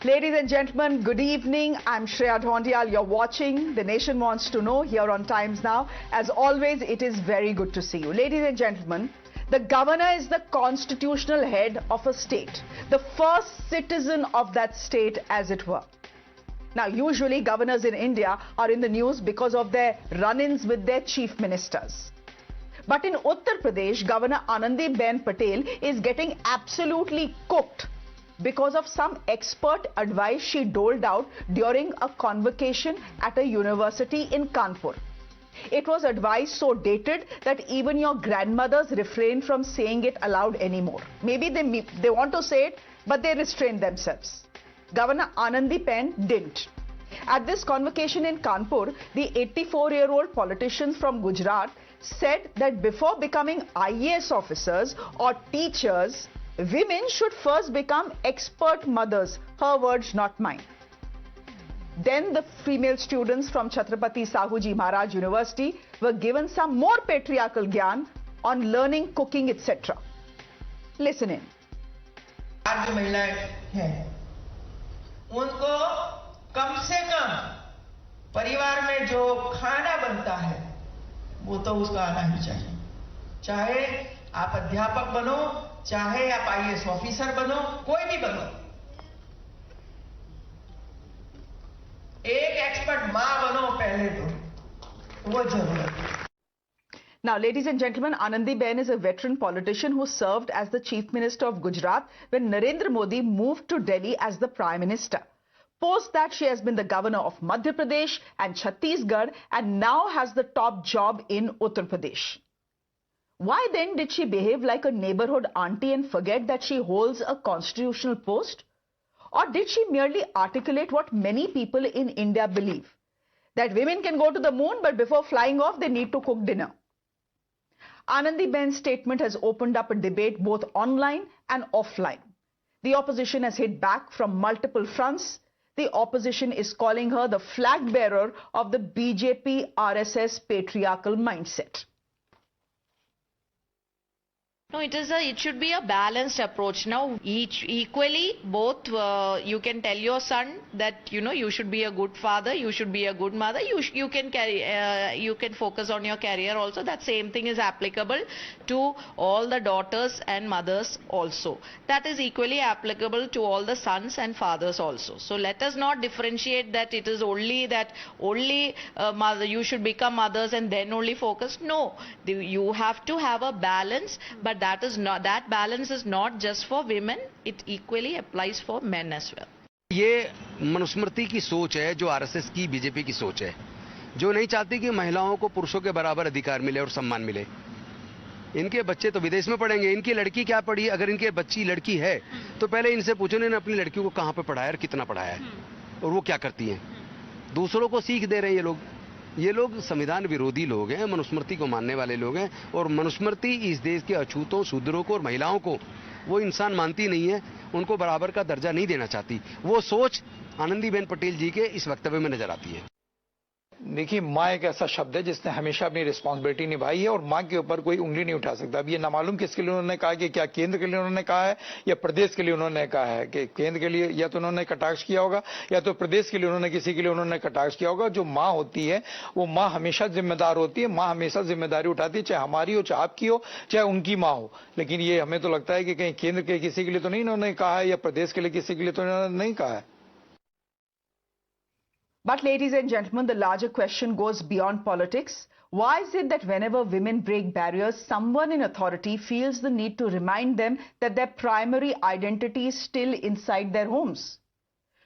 Ladies and gentlemen, good evening. I'm Shreya Dhondial. You're watching The Nation Wants to Know here on Times Now. As always, it is very good to see you. Ladies and gentlemen, the governor is the constitutional head of a state, the first citizen of that state, as it were. Now, usually governors in India are in the news because of their run-ins with their chief ministers. But in Uttar Pradesh, Governor Anandiben Patel is getting absolutely cooked because of some expert advice she doled out during a convocation at a university in Kanpur. It was advice so dated that even your grandmothers refrain from saying it aloud anymore. Maybe they want to say it, but they restrain themselves. Governor Anandiben didn't. At this convocation in Kanpur, the 84-year-old politician from Gujarat said that before becoming IAS officers or teachers, women should first become expert mothers. Her words, not mine. Then the female students from Chhatrapati Sahuji Maharaj University were given some more patriarchal gyan on learning, cooking, etc. Listen in. आज जो महिलाएं हैं, उनको कम से कम परिवार में जो खाना बनता है, वो तो उसका आना ही चाहिए। चाहे आप अध्यापक बनो, चाहे आप आईएएस ऑफिसर बनो, कोई भी बनो, एक एक्सपर्ट मां बनो पहले तो वो जरूरत है। Now, ladies and gentlemen, Anandiben is a veteran politician who served as the Chief Minister of Gujarat when Narendra Modi moved to Delhi as the Prime Minister. Post that, she has been the governor of Madhya Pradesh and Chhattisgarh and now has the top job in Uttar Pradesh. Why then did she behave like a neighborhood auntie and forget that she holds a constitutional post? Or did she merely articulate what many people in India believe? That women can go to the moon, but before flying off, they need to cook dinner. Anandiben's statement has opened up a debate both online and offline. The opposition has hit back from multiple fronts. The opposition is calling her the flag bearer of the BJP RSS patriarchal mindset. No, it should be a balanced approach. Now, equally, both you can tell your son that you should be a good father, you should be a good mother. You can focus on your career also. That same thing is applicable to all the daughters and mothers also. That is equally applicable to all the sons and fathers also. So let us not differentiate that it is only mother, you should become mothers and then only focus. No, you have to have a balance, but that balance is not just for women, it equally applies for men as well. ये मनुस्मृति की सोच है, जो RSS की, BJP की सोच है, जो नहीं चाहती कि महिलाओं को पुरुषों के बराबर अधिकार मिले और सम्मान मिले। इनके बच्चे तो विदेश में पढ़ेंगे, इनकी लड़की क्या पढ़ी? अगर इनके बच्ची लड़की है तो पहले इनसे पूछो इन्होंने अपनी लड़की को कहां पे पढ़ाया और कितना पढ़ाया है और वो क्या करती हैं। दूसरों को सीख दे रहे हैं ये लोग संविधान विरोधी लोग हैं, मनुस्मृति को मानने वाले लोग हैं और मनुस्मृति इस देश के अछूतों, शूद्रों को और महिलाओं को वो इंसान मानती नहीं है, उनको बराबर का दर्जा नहीं देना चाहती। वो सोच आनंदीबेन पटेल जी के इस वक्तव्य में नजर आती है। देखिए, माँ एक ऐसा शब्द है जिसने हमेशा अपनी रिस्पांसिबिलिटी निभाई है और माँ के ऊपर कोई उंगली नहीं उठा सकता। अब ये ना मालूम किसके लिए उन्होंने कहा कि क्या केंद्र के लिए उन्होंने कहा है या प्रदेश के लिए उन्होंने कहा है कि केंद्र के लिए या तो उन्होंने कटाक्ष किया होगा या तो प्रदेश के लिए उन्होंने किसी के लिए उन्होंने कटाक्ष किया होगा। जो माँ होती है वो माँ हमेशा जिम्मेदार होती है, माँ हमेशा जिम्मेदारी उठाती है, चाहे हमारी हो, चाहे आपकी हो, चाहे उनकी माँ हो। लेकिन ये हमें तो लगता है कि कहीं केंद्र के किसी के लिए तो नहीं उन्होंने कहा है या प्रदेश के लिए किसी के लिए तो उन्होंने नहीं कहा है। But ladies and gentlemen, the larger question goes beyond politics. Why is it that whenever women break barriers, someone in authority feels the need to remind them that their primary identity is still inside their homes?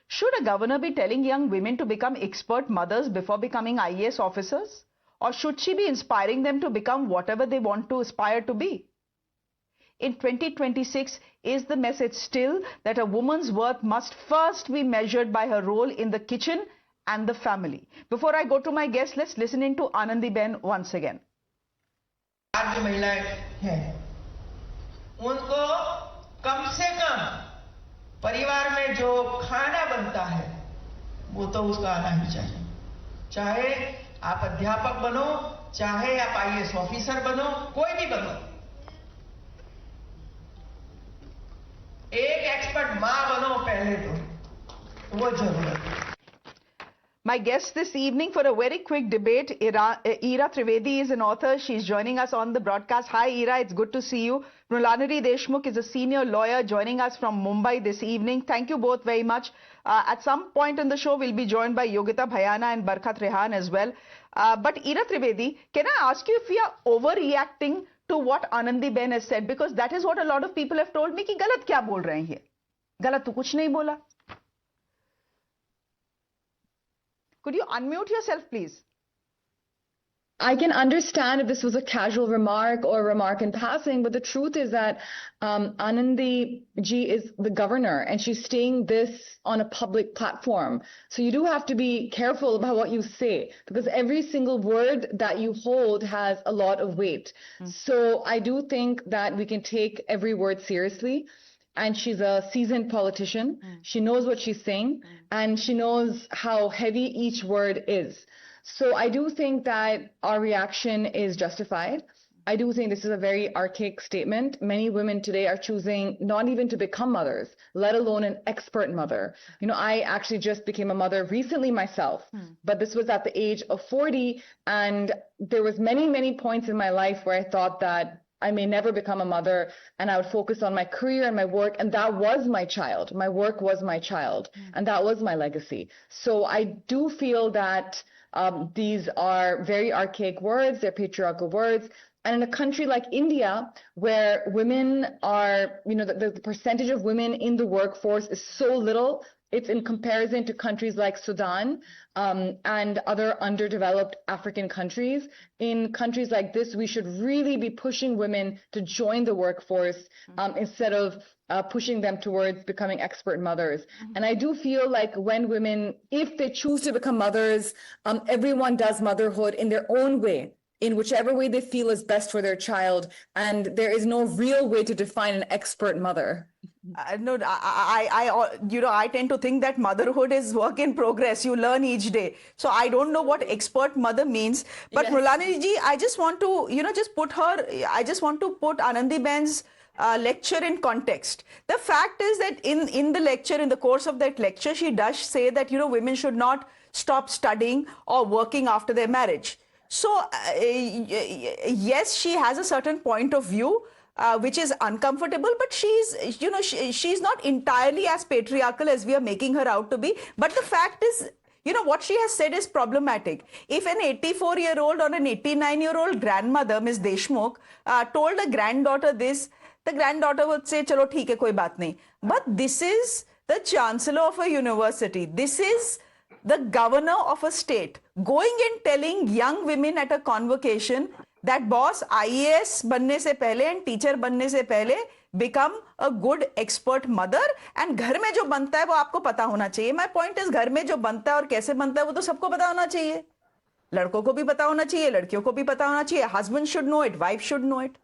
Should a governor be telling young women to become expert mothers before becoming IAS officers? Or should she be inspiring them to become whatever they want to aspire to be? In 2026, is the message still that a woman's worth must first be measured by her role in the kitchen and the family? Before I go to my guest, let's listen in to Anandiben once again. आज जो महिलाएं हैं, उनको कम से कम परिवार में जो खाना बनता है, वो तो उसका आना ही चाहिए। चाहे आप अध्यापक बनो, चाहे आप आईएएस ऑफिसर बनो, कोई भी बनो, एक एक्सपर्ट मां बनो पहले वो जरूरत है. My guest this evening for a very quick debate, Ira Trivedi is an author. She's joining us on the broadcast. Hi, Ira. It's good to see you. Mriganati Deshmukh is a senior lawyer joining us from Mumbai this evening. Thank you both very much. At some point in the show, we'll be joined by Yogita Bhayana and Barkhat Rehan as well. But Ira Trivedi, can I ask you if we are overreacting to what Anandi Ben has said? Because that is what a lot of people have told me कि गलत क्या बोल रहे हैं ये? गलत तो कुछ नहीं बोला. Could you unmute yourself, please? I can understand if this was a casual remark or a remark in passing, but the truth is that Anandi ji is the governor and she's saying this on a public platform. So you do have to be careful about what you say because every single word that you hold has a lot of weight. So I do think that we can take every word seriously. And she's a seasoned politician. She knows what she's saying and she knows how heavy each word is. So I do think that our reaction is justified. I do think this is a very archaic statement. Many women today are choosing not even to become mothers, let alone an expert mother. You know, I actually just became a mother recently myself, but this was at the age of 40. And there was many points in my life where I thought that I may never become a mother and I would focus on my career and my work. And that was my child. My work was my child. And that was my legacy. So I do feel that these are very archaic words. They're patriarchal words. And in a country like India, where women are, you know, the percentage of women in the workforce is so little, it's in comparison to countries like Sudan and other underdeveloped African countries. In countries like this, we should really be pushing women to join the workforce instead of pushing them towards becoming expert mothers. And I do feel like when women, if they choose to become mothers, everyone does motherhood in their own way, in whichever way they feel is best for their child. And there is no real way to define an expert mother. No, I tend to think that motherhood is work in progress. You learn each day. So I don't know what expert mother means. But Yes. Mriganati ji, I just want to, I just want to put Anandi Ben's lecture in context. The fact is that in the lecture, in the course of that lecture, she does say that, women should not stop studying or working after their marriage. So, yes, she has a certain point of view, which is uncomfortable, but she's not entirely as patriarchal as we are making her out to be. But the fact is, what she has said is problematic. If an 84-year-old or an 89-year-old grandmother, Ms. Deshmukh, told a granddaughter this, the granddaughter would say, chalo, theek hai, koi baat nahi. But this is the chancellor of a university. This is the governor of a state going and telling young women at a convocation that boss, IAS बनने से पहले and teacher बनने से पहले become a good expert mother and घर में जो बनता है वो आपको पता होना चाहिए. My point is घर में जो बनता है और कैसे बनता है वो तो सबको पता होना चाहिए. लड़कों को भी पता होना चाहिए, लड़कियों को भी पता होना चाहिए. Husband should know it, wife should know it.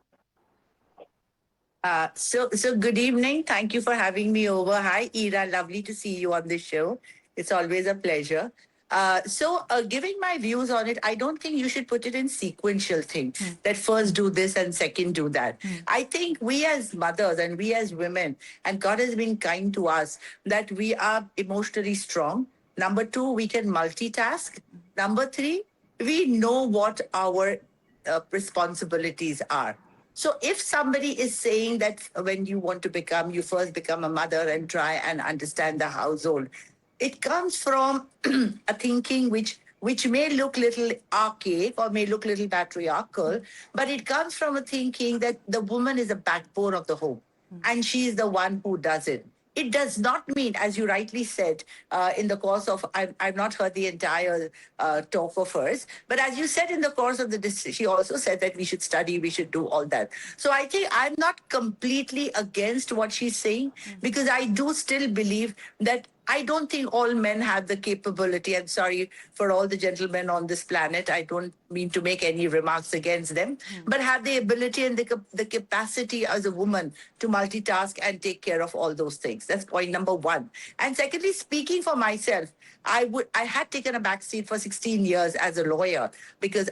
So good evening. Thank you for having me over. Hi, Ira. Lovely to see you on this show. It's always a pleasure. Giving my views on it, I don't think you should put it in sequential thing, that first do this and second do that. I think we as mothers and we as women, and God has been kind to us, that we are emotionally strong. Number two, we can multitask. Number three, we know what our responsibilities are. So if somebody is saying that when you want to become, you first become a mother and try and understand the household, it comes from a thinking which may look little archaic or may look little patriarchal, but it comes from a thinking that the woman is the backbone of the home and she is the one who does it. It does not mean, as you rightly said, in the course of, I've not heard the entire talk of hers, but as you said in the course of she also said that we should study, we should do all that. So I think I'm not completely against what she's saying, because I do still believe that I don't think all men have the capability. I'm sorry for all the gentlemen on this planet. I don't mean to make any remarks against them, but have the ability and the capacity as a woman to multitask and take care of all those things. That's point number one. And secondly, speaking for myself, I had taken a back seat for 16 years as a lawyer because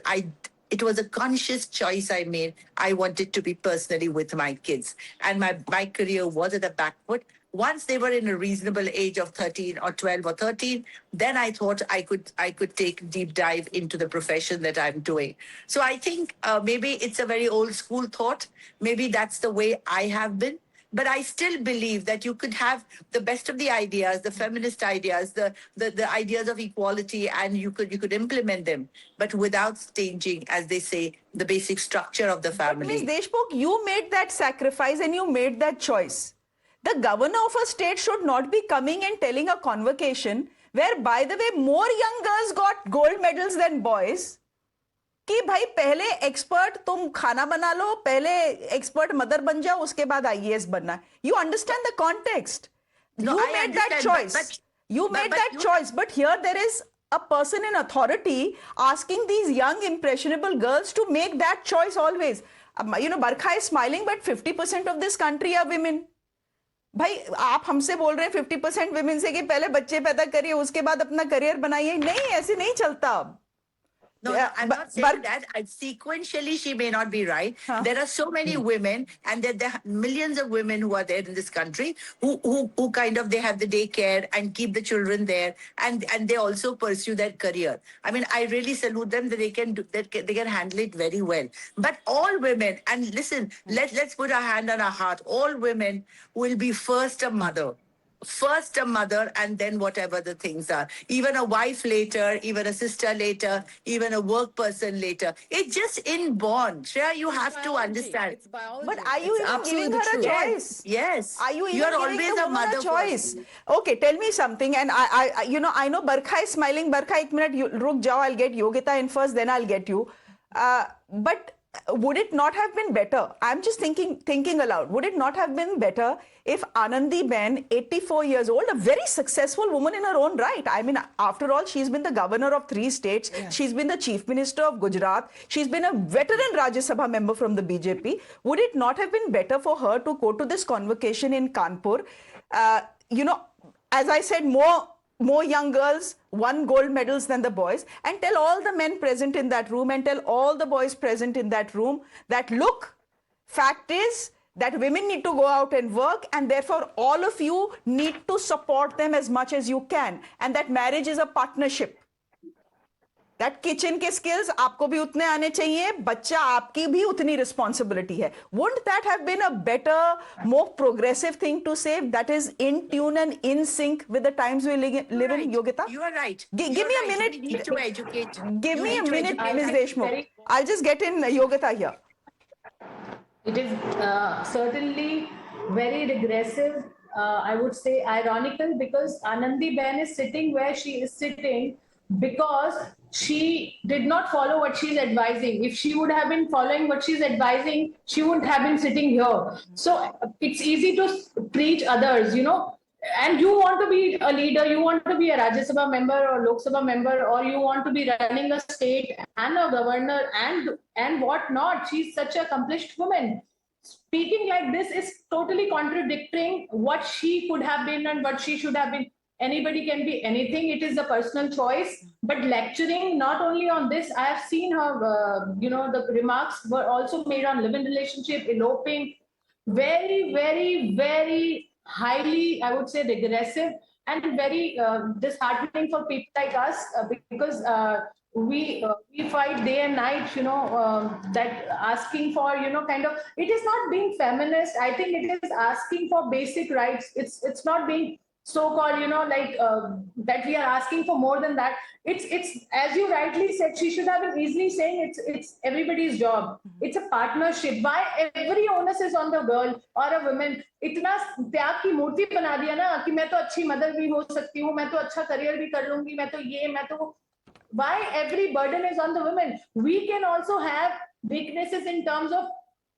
it was a conscious choice I made. I wanted to be personally with my kids. And my career was at the back foot. Once they were in a reasonable age of 13 or 12 or 13, then I thought I could take deep dive into the profession that I'm doing. So I think maybe it's a very old school thought. Maybe that's the way I have been. But I still believe that you could have the best of the ideas, the feminist ideas, the ideas of equality, and you could implement them, but without changing, as they say, the basic structure of the family. Ms. Deshmukh, you made that sacrifice and you made that choice. The governor of a state should not be coming and telling a convocation where, by the way, more young girls got gold medals than boys. कि भाई पहले expert तुम खाना बना लो, पहले expert mother बन जाओ, उसके बाद आईएएस बनना. You understand the context. No, You I made that understand, choice. You made that choice. But here there is a person in authority asking these young impressionable girls to make that choice always. You know, Barkha is smiling, but 50% of this country are women. भाई आप हमसे बोल रहे हैं 50% women से कि पहले बच्चे पैदा करिए, उसके बाद अपना करियर बनाइए. नहीं, ऐसे नहीं चलता. No, Yeah, I'm not saying that. Sequentially, she may not be right. There are so many women, and there are millions of women who are there in this country who kind of, they have the daycare and keep the children there, and they also pursue their career. I mean, I really salute them that they can do that. They can handle it very well. But all women, and listen, let's put our hand on our heart. All women will be first a mother. First a mother, and then whatever the things are. Even a wife later, even a sister later, even a work person later. It's just inborn. Shreya, you have to understand. It's biology. But are you even giving her a choice? Yes. Are you even You're giving always the a woman mother a choice? first. Okay, tell me something. And I know Barkha is smiling. Barkha, ek minute, ruk jao. I'll get Yogita in first, then I'll get you. But would it not have been better? I'm just thinking aloud. Would it not have been better if Anandi Ben, 84 years old, a very successful woman in her own right? I mean, after all, she's been the governor of 3 states. Yeah. She's been the chief minister of Gujarat. She's been a veteran Rajya Sabha member from the BJP. Would it not have been better for her to go to this convocation in Kanpur? You know, as I said, more young girls won gold medals than the boys, and tell all the men present in that room and tell all the boys present in that room that, look, fact is that women need to go out and work, and therefore all of you need to support them as much as you can, and that marriage is a partnership. That kitchen के skills आपको भी उतने आने चाहिए, बच्चा आपकी भी उतनी responsibility है. Wouldn't that have been a better, more progressive thing to say that is in tune and in sync with the times we live in, Yogita? You are right. Give me a minute. You need to educate. Give me a minute, Ms. Deshmukh. I'll just get in Yogita here. It is certainly very regressive, I would say ironical, because Anandi Ben is sitting where she is sitting because she did not follow what she's advising. If she would have been following what she's advising, she wouldn't have been sitting here. So it's easy to preach others, you know, and you want to be a leader, you want to be a Rajya Sabha member or Lok Sabha member, or you want to be running a state and a governor and what not. She's such an accomplished woman. Speaking like this is totally contradicting what she could have been and what she should have been. Anybody can be anything. It is a personal choice. But lecturing not only on this, I have seen her, you know, the remarks were also made on live-in relationship, eloping, very, very, very highly, I would say, regressive and very disheartening for people like us because we fight day and night, you know, that asking for, you know, kind of, it is not being feminist. I think it is asking for basic rights. It's not being so-called, you know, like that we are asking for more than that. It's as you rightly said, she should have been easily saying it's everybody's job. It's a partnership. Why every onus is on the girl or a woman? इतना त्याग की मूर्ति बना दिया ना कि मैं तो अच्छी मदर भी हो सकती हूँ, मैं तो अच्छा करियर भी कर लूंगी, मैं तो ये, मैं तो. Why every burden is on the women? We can also have weaknesses in terms of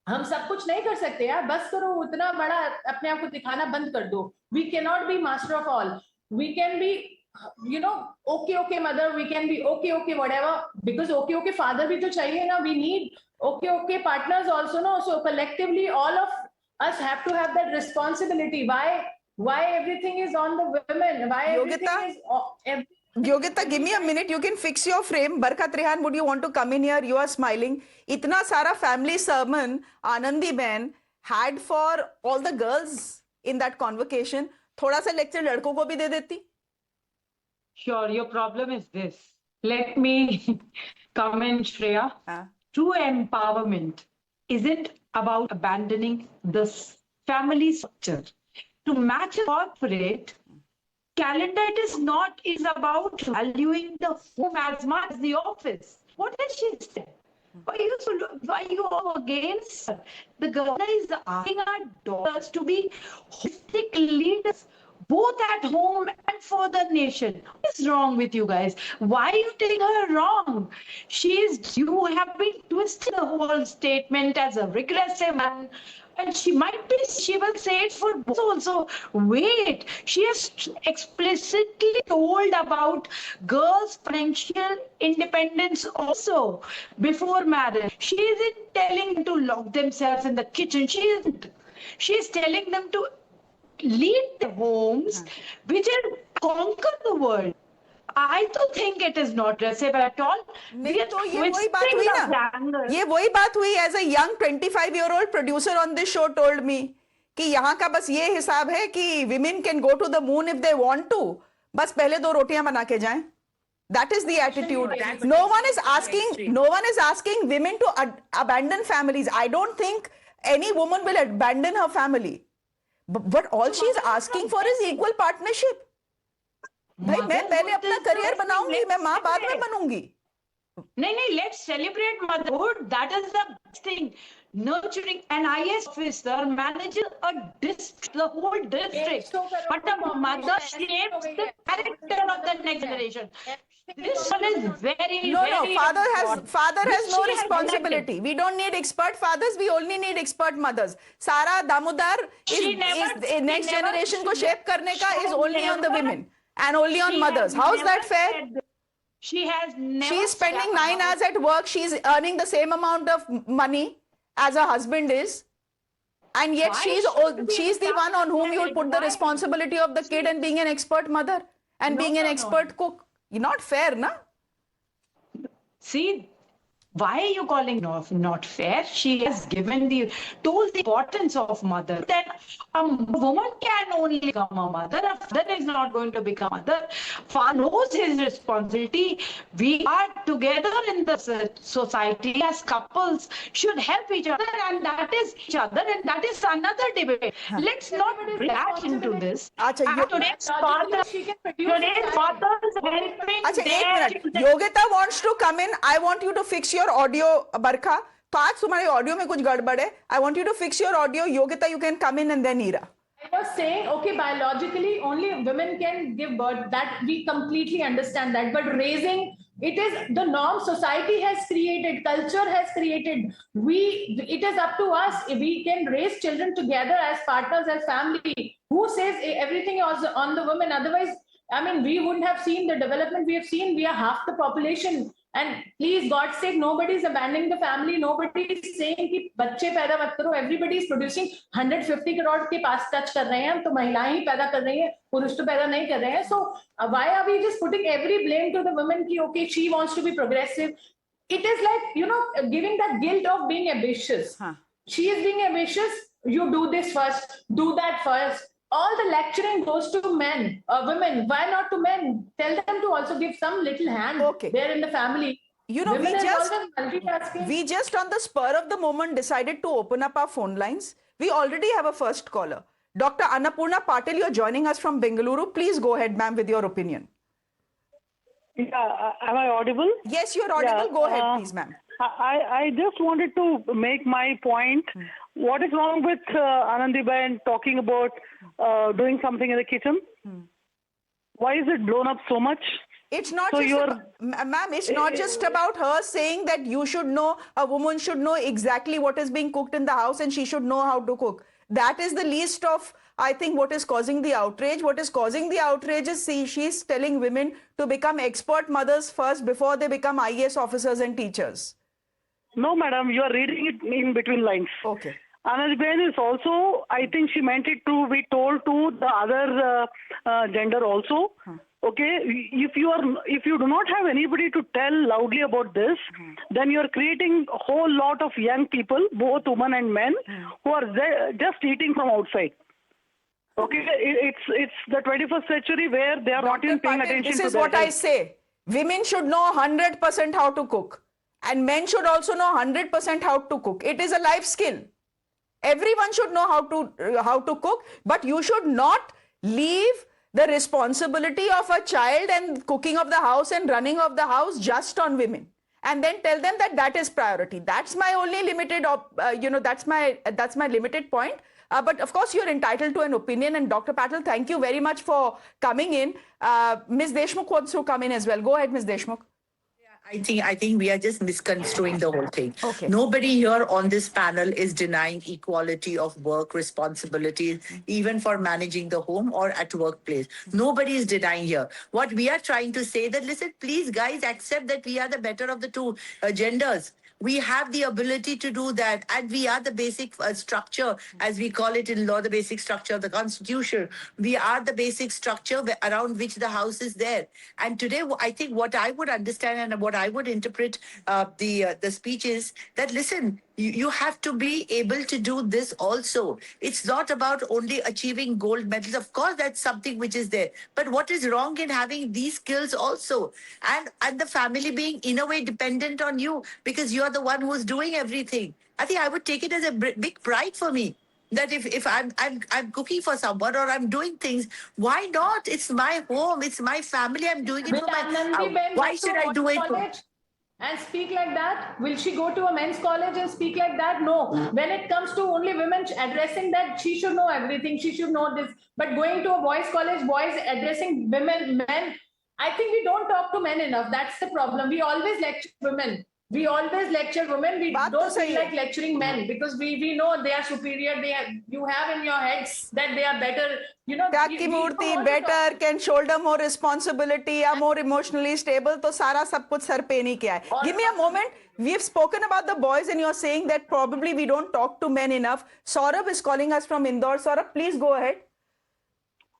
हम सब कुछ नहीं कर सकते यार, बस करो, उतना बड़ा अपने आप को दिखाना बंद कर दो. We cannot be master of all. We can be, you know, okay mother, we can be okay whatever, because okay father भी तो चाहिए ना. We need okay partners also, no? So collectively all of us have to have that responsibility. Why everything is on the women? Why everything is Yogita, give me a minute. You can fix your frame. Barkha Trehan, would you want to come in here? You are smiling. Itna sara family sermon Anandi Ben had for all the girls in that convocation, थोड़ा सा lecture लड़कों को भी दे देती. Sure, your problem is this. Let me come in, Shreya. True empowerment isn't about abandoning the family structure. To match a corporate calendar, it is about valuing the home as much as the office. What has she said? Why you all against her? The governor is asking our daughters to be holistic leaders, both at home and for the nation. What is wrong with you guys? Why are you taking her wrong? You have been twisting the whole statement as a regressive man. And she will say it for both also. Wait, she has explicitly told about girls' financial independence also before marriage. She isn't telling them to lock themselves in the kitchen. She isn't. She is telling them to lead their homes, which is conquer the world. I don't think it is not aggressive at all. नहीं तो ये वही बात हुई ना, ये वही बात हुई. As a young 25-year-old producer on this show told me कि यहाँ का बस ये हिसाब है कि women can go to the moon if they want to, बस पहले 2 रोटियां बना के जाएं. That is the attitude. No one is asking women to abandon families. I don't think any woman will abandon her family. But all she is asking for is equal partnership. भाई मैं पहले अपना करियर बनाऊंगी, मैं माँ बाद में बनूंगी. नहीं, let's celebrate motherhood. That is the best thing. Nurturing an IS officer manages a district, the whole district. But a mother shapes the character of the next generation. This one is very, no, very father has no responsibility. We don't need expert fathers. We only need expert mothers. Sara Damodar is next generation को shape करने का is only on the women. And only on mothers. How's that fair? She is spending 9 hours at work. She's earning the same amount of money as her husband is. And yet she's the one on whom you'll put the responsibility of the kid and being an expert mother and being an expert cook. You're not fair, na? See, why are you calling not fair? She has told the importance of mother. That a woman can only become a mother. A father is not going to become a mother. Father knows his responsibility. We are together in the society as couples should help each other, and that is each other, and that is another debate. Let's not relax into this. Today's father is helping. Yogita wants to come in. I want you to fix your audio, Barkha. तो आज तुम्हारे audio में कुछ गड़बड़ है. I want you to fix your audio. Yogita, you can come in and then Ira. I was saying, okay, biologically only women can give birth. That we completely understand that. But raising, it is the norm society has created, culture has created. It is up to us. We can raise children together as partners, as family. Who says everything is on the women? Otherwise, I mean, we wouldn't have seen the development we have seen. We are half the population. And please, God's sake, nobody is abandoning the family. Nobody is saying कि बच्चे पैदा मत करो. Everybody is producing 150 crore के पास touch कर रहे हैं. हम तो महिलाएं ही पैदा कर रही हैं. पुरुष तो पैदा नहीं कर रहे हैं. So why are we just putting every blame to the women कि okay, she wants to be progressive? It is like, giving that guilt of being ambitious. She is being ambitious. You do this first. Do that first. All the lecturing goes to men, women. Why not to men? Tell them to also give some little hand there in the family. We just on the spur of the moment decided to open up our phone lines. We already have a first caller. Dr. Annapurna Patil, you're joining us from Bengaluru. Please go ahead, ma'am, with your opinion. Yeah, am I audible? Yes, you're audible. Go ahead, please, ma'am. I just wanted to make my point. What is wrong with Anandiben talking about doing something in the kitchen? Why is it blown up so much? It's not ma'am, it's not just about her saying that you should know, a woman should know exactly what is being cooked in the house and she should know how to cook. That is the least of, I think, what is causing the outrage. What is causing the outrage is she's telling women to become expert mothers first before they become IAS officers and teachers. No, madam, you are reading it in between lines. Okay. Anandiben is also, I think she meant it to be told to the other gender also. Okay, if you do not have anybody to tell loudly about this, then you are creating a whole lot of young people, both women and men, who are just eating from outside. Okay, it's the 21st century where they are not even paying Patil, attention this to is their what I health. say. Women should know 100% how to cook. And men should also know 100% how to cook. It is a life skill. Everyone should know how to cook, but you should not leave the responsibility of a child and cooking of the house and running of the house just on women, and then tell them that that is priority. That's my only limited, that's my limited point. But of course, you're entitled to an opinion. And Dr. Patil, thank you very much for coming in. Ms. Deshmukh wants to come in as well. Go ahead, Ms. Deshmukh. I think we are just misconstruing the whole thing. Okay. Nobody here on this panel is denying equality of work responsibilities, even for managing the home or at workplace. Nobody is denying here. What we are trying to say that, listen, please guys, accept that we are the better of the two genders. We have the ability to do that, and we are the basic structure, as we call it in law, the basic structure of the Constitution. We are the basic structure around which the house is there. And today, I think what I would understand and what I would interpret the speech is that, listen, you have to be able to do this also. It's not about only achieving gold medals. Of course, that's something which is there. But what is wrong in having these skills also? And the family being in a way dependent on you because you are the one who's doing everything. I think I would take it as a big pride for me. That if I'm cooking for someone or I'm doing things, why not? It's my home, it's my family. I'm doing it for my. Why should I do it? And speak like that? Will she go to a men's college and speak like that? No. When it comes to only women addressing that, she should know everything. She should know this. But going to a boys' college, boys addressing women, men, I think we don't talk to men enough. That's the problem. We always lecture women. We always lecture women. We don't feel like lecturing men because we know they are superior. You have in your heads that they are better. You know, Tyagi Murthy better, can shoulder more responsibility, are more emotionally stable. तो सारा सब कुछ sir पे नहीं किया है. Give me a moment. We've spoken about the boys, and you're saying that probably we don't talk to men enough. Saurabh is calling us from Indore. Saurabh, please go ahead.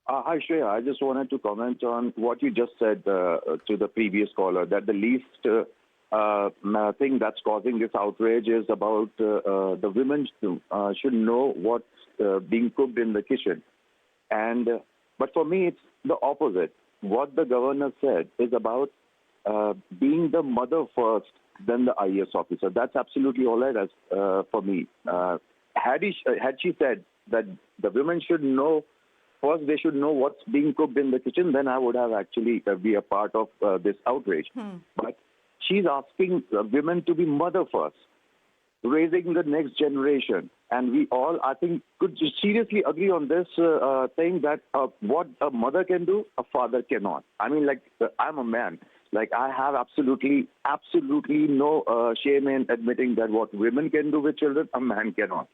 Hi, Shreya. I just wanted to comment on what you just said to the previous caller, that the least thing that's causing this outrage is about the women should know what's being cooked in the kitchen. But for me, it's the opposite. What the governor said is about being the mother first, then the IAS officer. That's absolutely all right for me. Had she said that the women should know first, they should know what's being cooked in the kitchen, then I would have actually be a part of this outrage. But she's asking women to be mother first, raising the next generation. And we all, I think, could seriously agree on this thing that what a mother can do, a father cannot. I mean, like, I'm a man. Like, I have absolutely no shame in admitting that what women can do with children, a man cannot.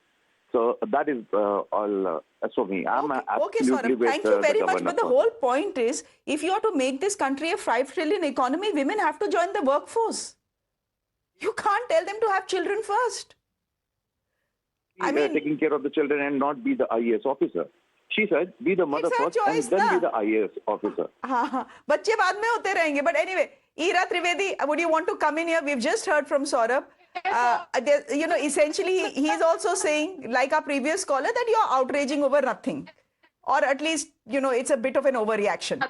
So that is all as for me. I'm absolutely with thank you very the much. But the whole point is, if you are to make this country a 5 trillion economy, women have to join the workforce. You can't tell them to have children first. I mean, taking care of the children and not be the IAS officer. She said, be the mother first and then be the IAS officer. बच्चे बाद में होते रहेंगे. But anyway, Ira Trivedi, would you want to come in here? We've just heard from Saurabh. Essentially, he is also saying, like our previous caller, that you're outraging over nothing. Or at least, it's a bit of an overreaction.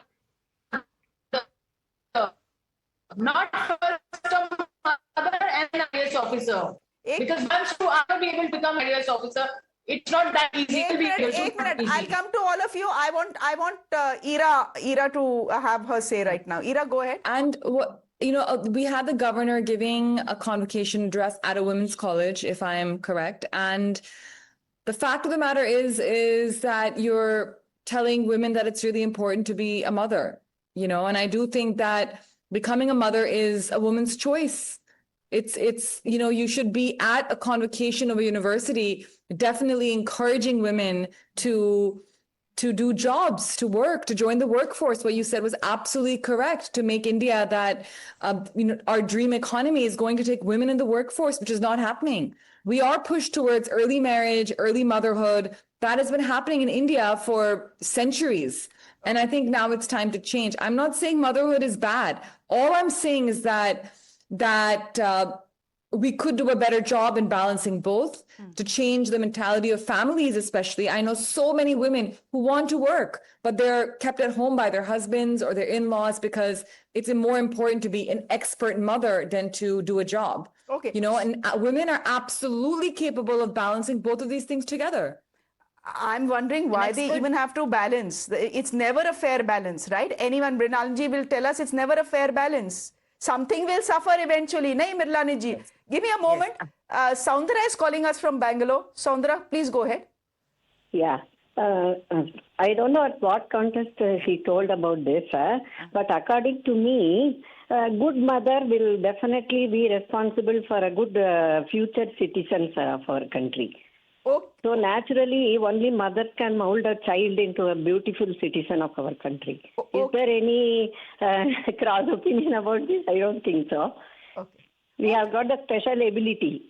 Not first of mother and an IAS officer. Because once you are be able to become an IAS officer, it's not that easy to be able to. एक minute, I'll come to all of you. I want Ira to have her say right now. Ira, go ahead. And we had the governor giving a convocation address at a women's college, if I am correct. And the fact of the matter is that you're telling women that it's really important to be a mother, and I do think that becoming a mother is a woman's choice. It's you should be at a convocation of a university, definitely encouraging women to do jobs, to work, to join the workforce. What you said was absolutely correct. To make India that, our dream economy is going to take women in the workforce, which is not happening. We are pushed towards early marriage, early motherhood. That has been happening in India for centuries. And I think now it's time to change. I'm not saying motherhood is bad. All I'm saying is that we could do a better job in balancing both to change the mentality of families, especially. I know so many women who want to work, but they're kept at home by their husbands or their in-laws because it's more important to be an expert mother than to do a job. Okay. You know, and women are absolutely capable of balancing both of these things together. I'm wondering why they even have to balance. It's never a fair balance, right? Anyone, Mrinalji will tell us it's never a fair balance. Something will suffer eventually. Nahi, Mrinalji ji? Give me a moment. Saundra is calling us from Bangalore. Saundra, please go ahead. Yeah. I don't know at what context she told about this, but according to me, a good mother will definitely be responsible for a good future citizens of our country. Oh. So naturally, only mother can mold a child into a beautiful citizen of our country. Okay. Is there any cross opinion about this? I don't think so. Okay. We have got a special ability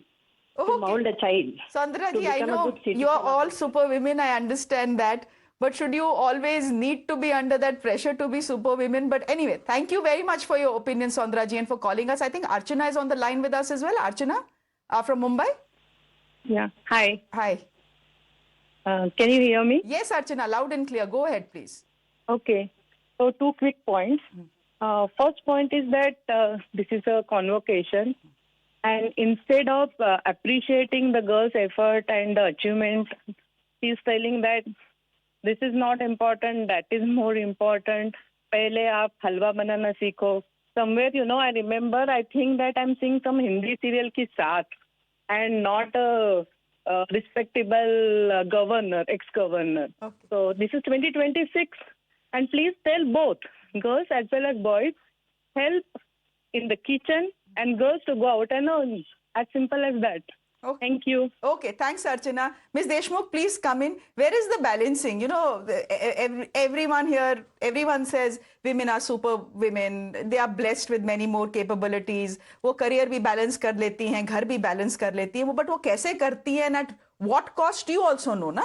to mold a child. Saundra ji, I know you are all super women. I understand that. But should you always need to be under that pressure to be super women? But anyway, thank you very much for your opinion, Saundra ji, and for calling us. I think Archana is on the line with us as well. Archana from Mumbai. Yeah. Hi. Hi. Can you hear me? Yes, Archana, loud and clear. Go ahead, please. Okay. So 2 quick points. First point is that this is a convocation, and instead of appreciating the girl's effort and the achievement, she's telling that this is not important, that is more important. Pehle aap halwa banana seekho. Somewhere, I remember, I think that I'm seeing some Hindi serial ki saath, and not a respectable governor, ex-governor. Okay. So this is 2026, and please tell both girls as well as boys, help in the kitchen and girls to go out and earn. As simple as that. Okay. Thank you. Okay, thanks, Archana. Ms. Deshmukh, please come in. Where is the balancing? Everyone here, everyone says women are super women. They are blessed with many more capabilities. वो career भी balance कर लेती हैं, घर भी balance कर लेती हैं. But वो कैसे करती हैं and at what cost you also know, na?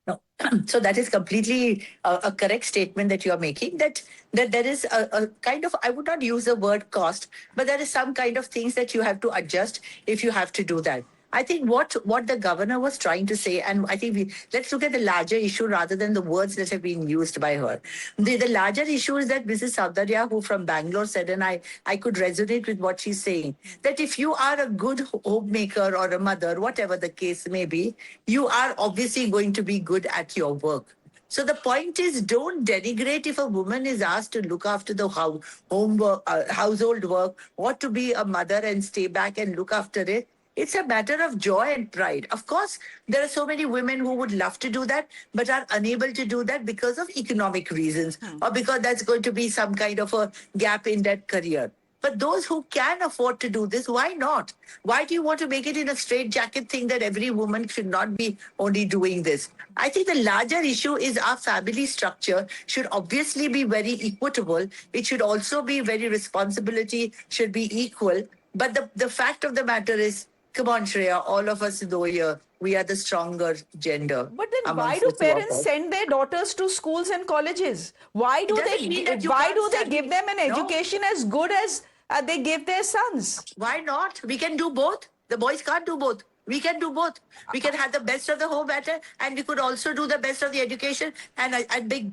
No. So that is completely a correct statement that you are making, that there is a kind of, I would not use the word cost, but there is some kind of things that you have to adjust if you have to do that. I think what the governor was trying to say, and I think let's look at the larger issue rather than the words that have been used by her. The larger issue is that Mrs. Saudariya, who from Bangalore said, and I could resonate with what she's saying, that if you are a good homemaker or a mother, whatever the case may be, you are obviously going to be good at your work. So the point is, don't denigrate if a woman is asked to look after the household work, or to be a mother and stay back and look after it. It's a matter of joy and pride. Of course, there are so many women who would love to do that, but are unable to do that because of economic reasons, or because that's going to be some kind of a gap in that career. But those who can afford to do this, why not? Why do you want to make it in a straitjacket thing that every woman should not be only doing this? I think the larger issue is our family structure should obviously be very equitable. It should also be very responsibility should be equal. But the fact of the matter is, come on, Shreya, all of us know here, we are the stronger gender. But then why do parents send their daughters to schools and colleges? Why do they give them an education as good as they give their sons? Why not? We can do both. The boys can't do both. We can do both. We can have the best of the home matter, and we could also do the best of the education and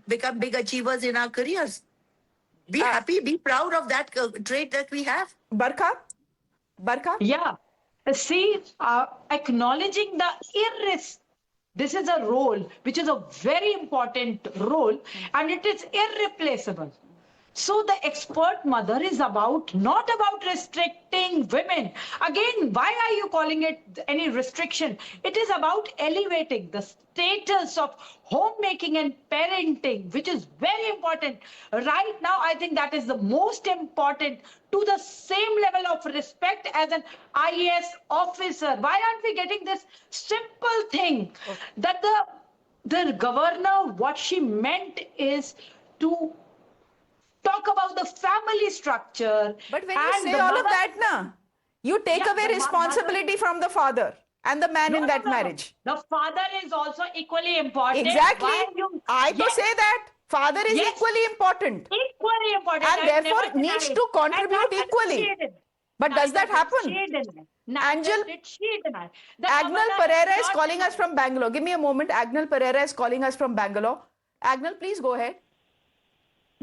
become big achievers in our careers. Be happy, be proud of that trait that we have. Barkha? Yeah. See, acknowledging this is a role which is a very important role, and it is irreplaceable. So the expert mother is not about restricting women. Again, why are you calling it any restriction? It is about elevating the status of homemaking and parenting, which is very important. Right now, I think that is the most important, to the same level of respect as an IAS officer. Why aren't we getting this simple thing that the governor, what she meant is to talk about the family structure. But when you say all of that, you take away responsibility from the father and the man in that marriage. The father is also equally important. Exactly. I to say that. Father is equally important. Equally important. And therefore needs to contribute equally. But does that happen? She denied. Angel, Did she deny? Agnel Pereira is calling us from Bangalore. Give me a moment. Agnel Pereira is calling us from Bangalore. Agnel, please go ahead.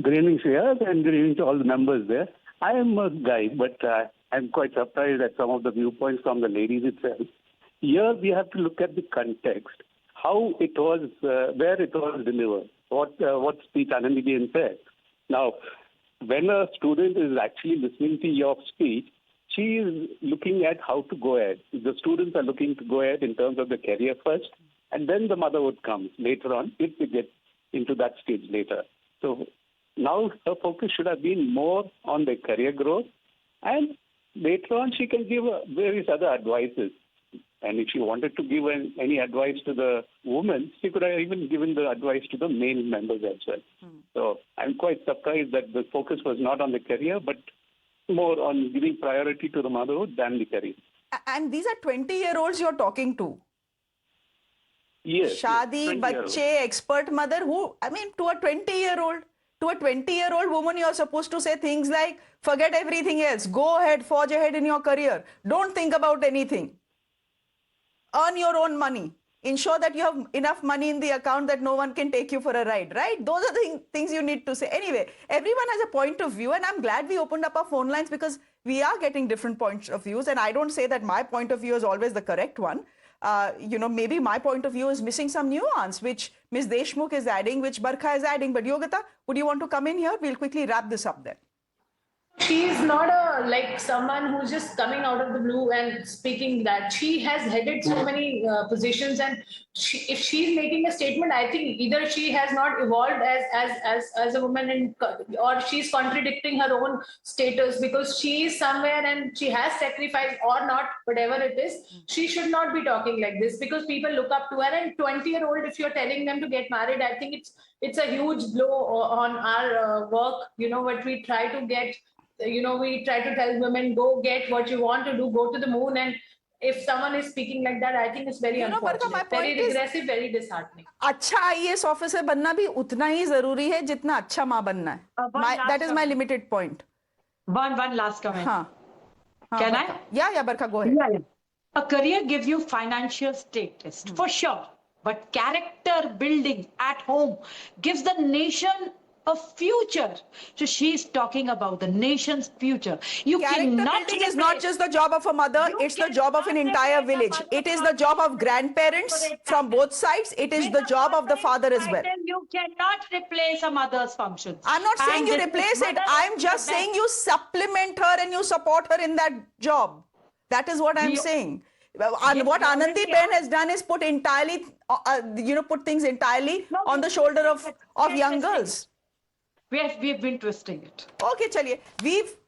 Good evening, Shreya, and good evening to all the members there. I am a guy, but I'm quite surprised at some of the viewpoints from the ladies itself. Here we have to look at the context, how it was, where it was delivered, what speech Anandiben said. Now, when a student is actually listening to your speech, she is looking at how to go ahead. The students are looking to go ahead in terms of the career first, and then the motherhood comes later on if we get into that stage later. So now her focus should have been more on the career growth, and later on she can give various other advices. And if she wanted to give any advice to the women, she could have even given the advice to the male members as well. So I'm quite surprised that the focus was not on the career, but more on giving priority to the motherhood than the career. And these are 20-year-olds you're talking to. Yes. Shadi, bachche, expert mother, who, I mean, to a 20-year-old. To a 20-year-old woman, you're supposed to say things like, forget everything else, go ahead, forge ahead in your career. Don't think about anything. Earn your own money. Ensure that you have enough money in the account that no one can take you for a ride, right? Those are the things you need to say. Anyway, everyone has a point of view, and I'm glad we opened up our phone lines because we are getting different points of views, and I don't say that my point of view is always the correct one. Maybe my point of view is missing some nuance, which Ms. Deshmukh is adding, which Barkha is adding. But Yogita, would you want to come in here? We'll quickly wrap this up then. She is not like someone who's just coming out of the blue and speaking that. She has headed so many positions, and if she's making a statement, I think either she has not evolved as a woman, or she's contradicting her own status, because she is somewhere and she has sacrificed or not, whatever it is. She should not be talking like this because people look up to her. And 20-year-old, if you're telling them to get married, I think it's a huge blow on our work. What we try to get. We try to tell women, go get what you want to do, go to the moon. And if someone is speaking like that, I think it's very unfortunate, very regressive, very disheartening. अच्छा IAS officer बनना भी उतना ही जरूरी है जितना अच्छा माँ बनना है. That is my limited point. One last comment. Can I? Yeah, Barkha, go ahead. Yeah. A career gives you financial status, for sure. But character building at home gives the nation a future. So she's talking about the nation's future. Character building is not just the job of a mother, it's the job of an entire village. It is the job of grandparents from both sides. It is the job of the father as well. You cannot replace a mother's functions. I'm not saying you replace it. I'm just saying you supplement her and you support her in that job. That is what I'm saying. What Anandiben has done is put things entirely on the shoulder of young girls. We've been twisting it. Okay, chaliye.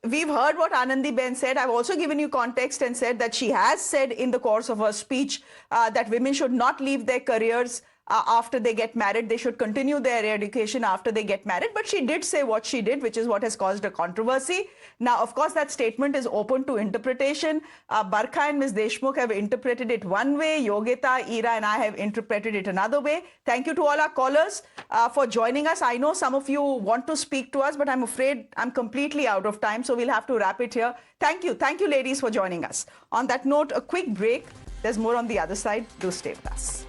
We've heard what Anandiben said. I've also given you context and said that she has said in the course of her speech that women should not leave their careers after they get married. They should continue their education after they get married. But she did say what she did, which is what has caused a controversy. Now, of course, that statement is open to interpretation. Barkha and Ms. Deshmukh have interpreted it one way. Yogita, Ira and I have interpreted it another way. Thank you to all our callers for joining us. I know some of you want to speak to us, but I'm afraid I'm completely out of time. So we'll have to wrap it here. Thank you. Thank you, ladies, for joining us. On that note, a quick break. There's more on the other side. Do stay with us.